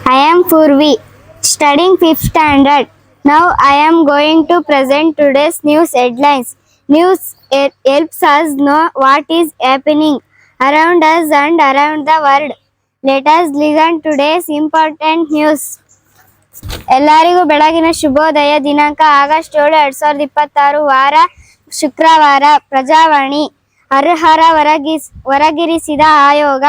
I am Purvi, studying 5th standard. Now I am going to present today's news headlines. News helps us know what is happening around us and around the world. Let us listen today's important news. ಎಲ್ಲರಿಗೂ ಬೆಳಗಿನ ಶುಭೋದಯ. ದಿನಾಂಕ August 7, 2026, ವಾರ ಶುಕ್ರವಾರ. ಪ್ರಜಾವಾಣಿ. ಅರ್ಹರ ಹೊರಗಿರಿಸಿದ ಆಯೋಗ.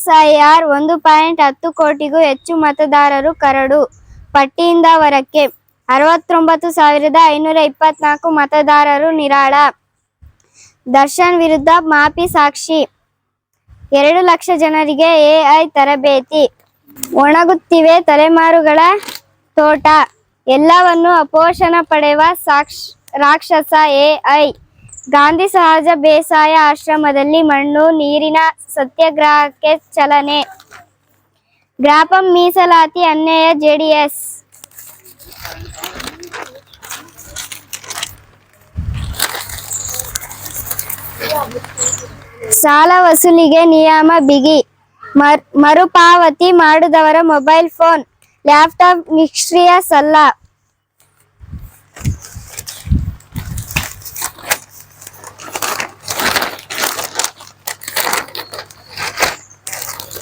SIR 1.10 ಕೋಟಿಗೂ ಹೆಚ್ಚು ಮತದಾರರು ಕರಡು ಪಟ್ಟಿಯಿಂದ ಹೊರಕ್ಕೆ. 69,524 ಮತದಾರರು ನಿರಾಳ. ದರ್ಶನ್ ವಿರುದ್ಧ ಮಾಫಿ ಸಾಕ್ಷಿ. 2 ಲಕ್ಷ ಜನರಿಗೆ AI ತರಬೇತಿ. ಒಣಗುತ್ತಿವೆ ತಲೆಮಾರುಗಳ ತೋಟ. ಎಲ್ಲವನ್ನು ಅಪೋಷಣ ಪಡೆಯುವ ರಾಕ್ಷಸ AI. ಗಾಂಧಿ ಸಹಜ ಬೇಸಾಯ ಆಶ್ರಮದಲ್ಲಿ ಮಣ್ಣು ನೀರಿನ ಸತ್ಯಾಗ್ರಹಕ್ಕೆ ಚಾಲನೆ. ಗ್ರಾಪಂ ಮೀಸಲಾತಿ ಅನ್ಯಾಯ JDS. ಸಾಲ ವಸೂಲಿಗೆ ನಿಯಮ ಬಿಗಿ. ಮರುಪಾವತಿ ಮಾಡದವರ ಮೊಬೈಲ್ ಫೋನ್, ಲ್ಯಾಪ್ಟಾಪ್ ನಿಷ್ಕ್ರಿಯ ಸಲ್ಲ.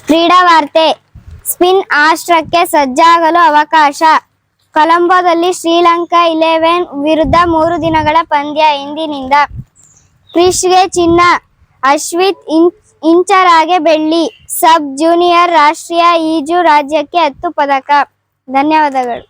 ಕ್ರೀಡಾ ವಾರ್ತೆ. ಸ್ಪಿನ್ ಅಸ್ತ್ರಕ್ಕೆ ಸಜ್ಜಾಗಲು ಅವಕಾಶ. ಕೊಲಂಬೋದಲ್ಲಿ ಶ್ರೀಲಂಕಾ 11 ವಿರುದ್ಧ 3 ದಿನಗಳ ಪಂದ್ಯ ಇಂದಿನಿಂದ. ಕ್ರಿಸ್ಗೆ ಚಿನ್ನ, ಅಶ್ವಿತ್ ಇಂಚರಾಗೆ ಬೆಳ್ಳಿ. ಸಬ್ ಜೂನಿಯರ್ ರಾಷ್ಟ್ರೀಯ ಈಜು ರಾಜ್ಯಕ್ಕೆ 10 ಪದಕ. ಧನ್ಯವಾದಗಳು.